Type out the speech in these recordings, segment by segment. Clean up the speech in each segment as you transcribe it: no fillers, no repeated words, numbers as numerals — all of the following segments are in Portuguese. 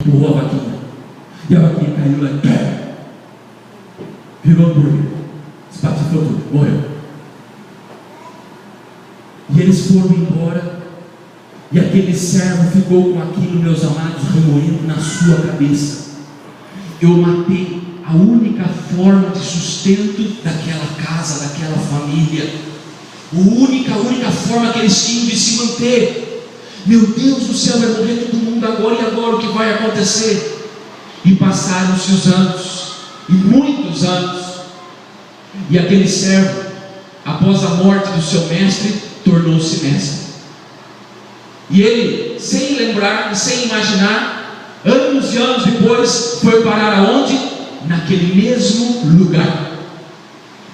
empurrou a vaquinha, e a vaquinha caiu lá, virou hambúrguer, espatifou tudo, morreu. E eles foram embora, e aquele servo ficou com aquilo, meus amados, remoendo na sua cabeça. Eu matei a única forma de sustento daquela casa, daquela família, a única forma que eles tinham de se manter. Meu Deus do céu, vai morrer todo mundo agora, e agora o que vai acontecer? E passaram-se os anos, e muitos anos, e aquele servo, após a morte do seu mestre, tornou-se mestre. E ele, sem lembrar, sem imaginar, anos e anos depois, foi parar aonde? Naquele mesmo lugar.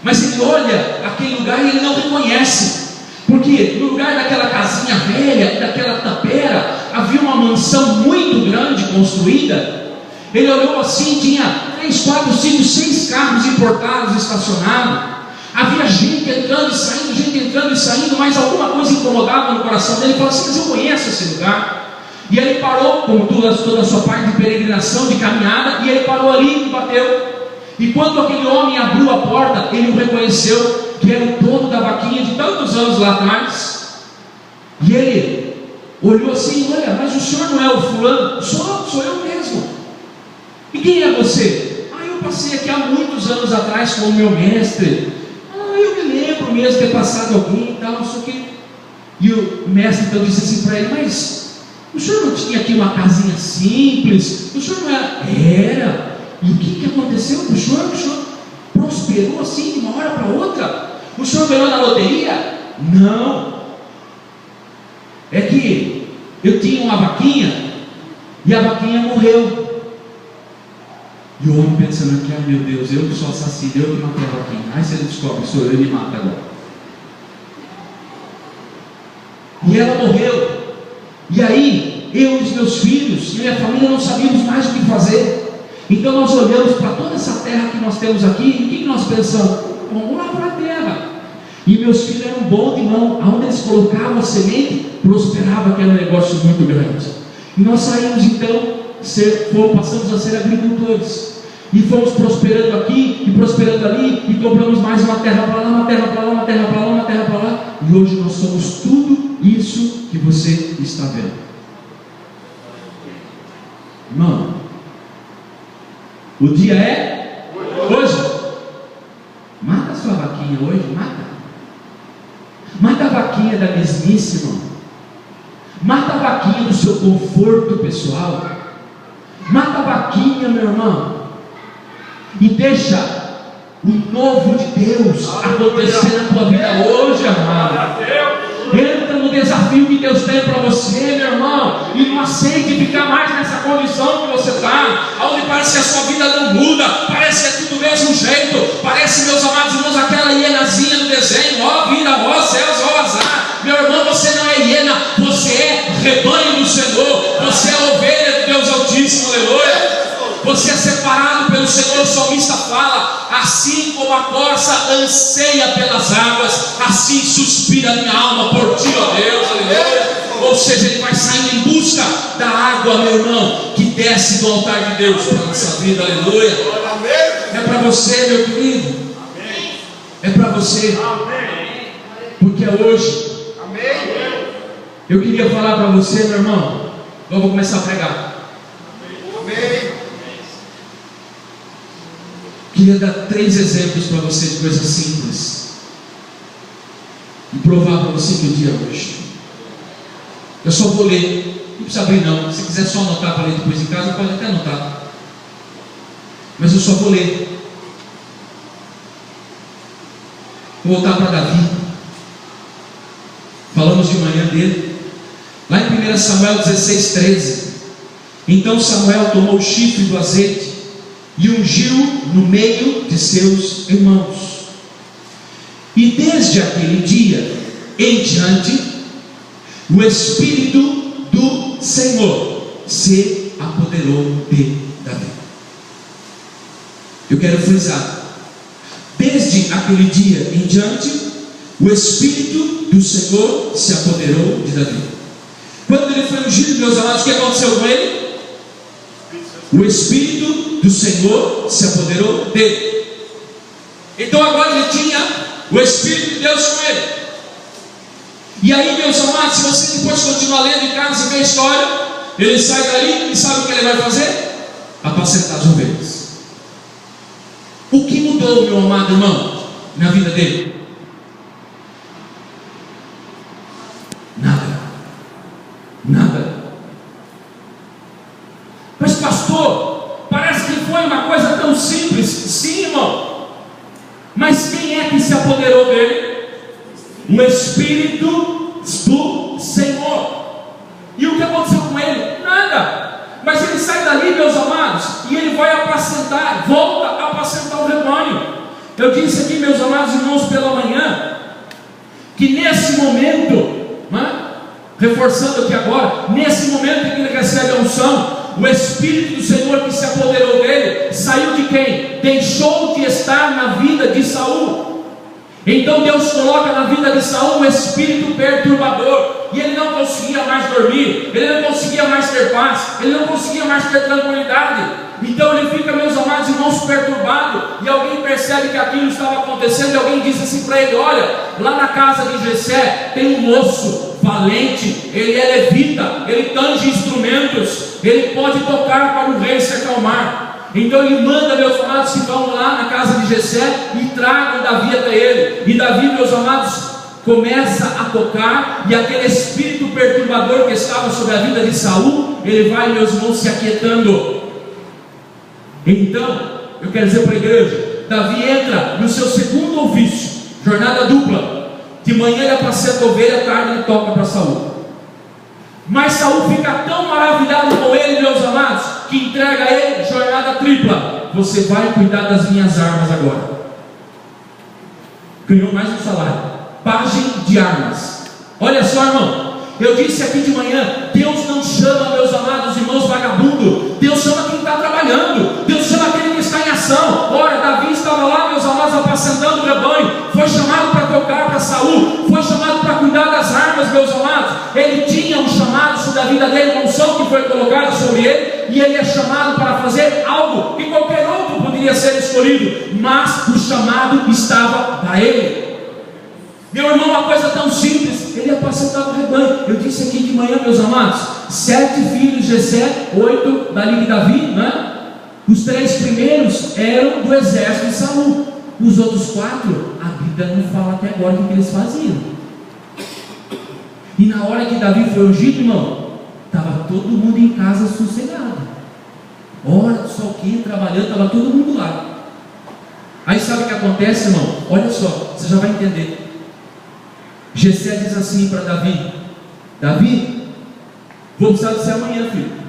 Mas ele olha aquele lugar e ele não reconhece, porque no lugar daquela casinha velha, daquela tapera, havia uma mansão muito grande construída. Ele olhou assim, tinha 3, 4, 5, 6 carros importados estacionados. Havia gente entrando e saindo, mas alguma coisa incomodava no coração dele. Ele falou assim: mas eu conheço esse lugar. E ele parou, como toda a sua parte de peregrinação, de caminhada, e ele parou ali e bateu. E quando aquele homem abriu a porta, ele o reconheceu, que era o dono da vaquinha de tantos anos lá atrás. E ele olhou assim: olha, mas o senhor não é o fulano? Sou eu mesmo. E quem é você? Eu passei aqui há muitos anos atrás com o meu mestre. Eu me lembro mesmo ter passado alguém e tal, não sei o que. E o mestre então disse assim para ele: mas o senhor não tinha aqui uma casinha simples? O senhor não era? Era. E o que aconteceu com o senhor? O senhor prosperou assim de uma hora para outra? O senhor ganhou na loteria? Não. É que eu tinha uma vaquinha e a vaquinha morreu. E o homem pensando aqui: meu Deus, eu que sou assassino, eu que matei a vaquinha. Aí se ele descobre que sou eu, ele me mata agora. E ela morreu. E aí, eu e os meus filhos e minha família não sabíamos mais o que fazer. Então nós olhamos para toda essa terra que nós temos aqui, e o que nós pensamos? Vamos lá para a terra. E meus filhos eram bons de mão, aonde eles colocavam a semente, prosperava, que era um negócio muito grande. E nós saímos então, passamos a ser agricultores, e fomos prosperando aqui e prosperando ali, e compramos mais uma terra para lá, uma terra para lá, uma terra para lá, uma terra para lá, e hoje nós somos tudo isso que você está vendo. Irmão, o dia é hoje. Mata a sua vaquinha hoje, mata a vaquinha da mesmice, irmão. Mata a vaquinha do seu conforto pessoal. Mata a vaquinha, meu irmão, e deixa o novo de Deus acontecer na tua vida hoje, amado. Entra no desafio que Deus tem para você, meu irmão, e não aceite ficar mais nessa condição que você está, onde parece que a sua vida não muda, parece que é tudo do mesmo jeito, parece, meus amados irmãos, aquela hienazinha do desenho: ó vida, ó céus, ó azar. Meu irmão, você não é hiena, você é rebanho do Senhor, você é ovelha de Deus Altíssimo, aleluia. Você é separado pelo Senhor. O salmista fala: assim como a corça anseia pelas águas, assim suspira a minha alma por ti, ó Deus, aleluia. Ou seja, ele vai saindo em busca da água, meu irmão, que desce do altar de Deus para a nossa vida, aleluia. É para você, meu querido, é para você, porque é hoje. Eu queria falar para você, meu irmão, eu vou começar a pregar. Queria dar 3 exemplos para você de coisas simples e provar para você que o dia é hoje. Eu só vou ler, não precisa abrir não. Se quiser só anotar para ler depois em casa, pode até anotar, mas eu só vou ler. Vou voltar para Davi. Falamos de manhã dele, lá em 1 Samuel 16:13. Então Samuel tomou o chifre do azeite e ungiu no meio de seus irmãos. E desde aquele dia em diante, o Espírito do Senhor se apoderou de Davi. Eu quero frisar: desde aquele dia em diante, o Espírito do Senhor se apoderou de Davi. Quando ele foi ungido, meus amados, o que aconteceu com ele? O Espírito do Senhor se apoderou dele. Então agora ele tinha o Espírito de Deus com ele. E aí, meus amados, se você depois continuar lendo em casa e ver a história, ele sai dali e sabe o que ele vai fazer? Apacentar as ovelhas. O que mudou, meu amado irmão, na vida dele? Nada. Nada. Mas pastor, parece que foi uma coisa tão simples. Sim, irmão. Mas quem é que se apoderou dele? O Espírito do Senhor. E o que aconteceu com ele? Nada. Mas ele sai dali, meus amados, e ele vai apacentar, volta a apacentar o rebanho. Eu disse aqui, meus amados irmãos, pela manhã, que nesse momento, reforçando aqui agora, nesse momento em que ele recebe a unção, o Espírito do Senhor que se apoderou dele, saiu de quem? Deixou de estar na vida de Saul. Então Deus coloca na vida de Saul um espírito perturbador, e ele não conseguia mais dormir, ele não conseguia mais ter paz, ele não conseguia mais ter tranquilidade. Então ele fica, meus amados irmãos, perturbado, e alguém percebe que aquilo estava acontecendo, e alguém diz assim para ele: olha, lá na casa de Jessé tem um moço valente, ele é levita, ele tange instrumentos, ele pode tocar para o rei se acalmar. Então ele manda, meus amados, que vão lá na casa de Jessé e tragam Davi até ele. E Davi, meus amados, começa a tocar, e aquele espírito perturbador que estava sobre a vida de Saul, ele vai, meus irmãos, se aquietando. Então, eu quero dizer para a igreja, Davi entra no seu segundo ofício, jornada dupla. De manhã ele apacenta a ovelha, à tarde ele toca para Saul. Mas Saul fica tão maravilhado com ele, meus amados, que entrega a ele jornada tripla. Você vai cuidar das minhas armas agora. Ganhou mais um salário. Pajem de armas. Olha só, irmão, eu disse aqui de manhã, Deus não chama, meus amados irmãos, vagabundo. Deus chama quem está trabalhando. Deus chama aquele que está em ação. Ora, Davi estava lá, meus amados, apacentando o rebanho. Foi chamado para tocar para Saul. Foi chamado para cuidar das armas, meus amados. Ele tinha um chamado sobre a vida dele, uma unção que foi colocada sobre ele, e ele é chamado para fazer algo que qualquer outro poderia ser escolhido, mas o chamado estava para ele. Meu irmão, uma coisa tão simples, ele apacentava o rebanho. Eu disse aqui de manhã, meus amados, 7 filhos de Jessé, 8 dali de Davi, né? Os 3 primeiros eram do exército de Saul. Os outros 4, a Bíblia não fala até agora o que eles faziam. E na hora que Davi foi ungido, irmão, estava todo mundo em casa sossegado. Hora do sol quente, trabalhando, estava todo mundo lá. Aí sabe o que acontece, irmão? Olha só, você já vai entender. Jessé diz assim para Davi: Davi, vou precisar de você amanhã, filho.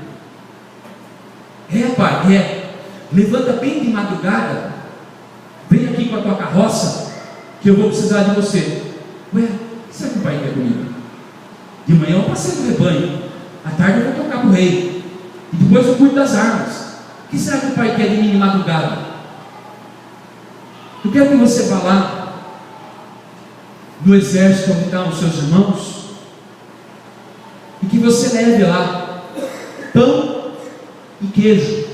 Pai, levanta bem de madrugada, vem aqui com a tua carroça, que eu vou precisar de você. Ué, o que será que o pai quer comigo? De manhã eu passei no rebanho, à tarde eu vou tocar para o rei, e depois eu cuido das armas. O que será que o pai quer de mim de madrugada? Eu quero que você vá lá no exército onde estão os seus irmãos, e que você leve lá pão e queijo.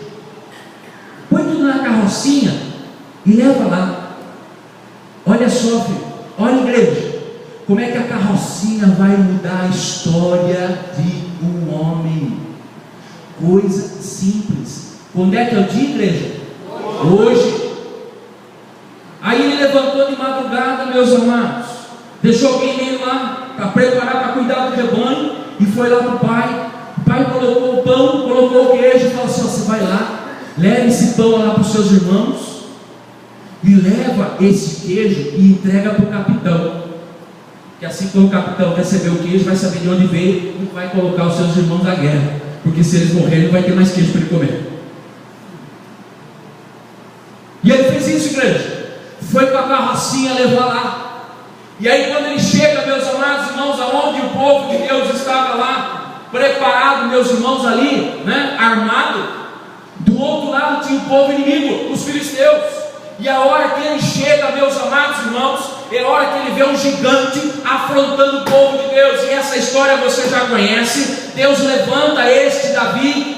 Põe tudo na carrocinha e leva lá. Olha só, filho, olha, igreja, como é que a carrocinha vai mudar a história de um homem? Coisa simples. Quando é que é o dia, igreja? Hoje. Aí ele levantou de madrugada, meus amados, deixou alguém ir lá para preparar, para cuidar do rebanho, e foi lá para o pai. O pai colocou o pão, colocou o queijo e falou assim: você vai lá, leva esse pão lá para os seus irmãos, e leva esse queijo e entrega para o capitão, que assim que o capitão receber o queijo, vai saber de onde veio e vai colocar os seus irmãos na guerra, porque se eles morrerem não vai ter mais queijo para ele comer. E ele fez isso, igreja. Foi com a carrocinha levar lá. E aí quando ele chega, meus amados irmãos, aonde o povo de Deus estava lá, preparado, meus irmãos, ali, né, armado, do outro lado tinha o povo inimigo, os filisteus. E a hora que ele chega, meus amados irmãos, é a hora que ele vê um gigante afrontando o povo de Deus. E essa história você já conhece. Deus levanta este Davi,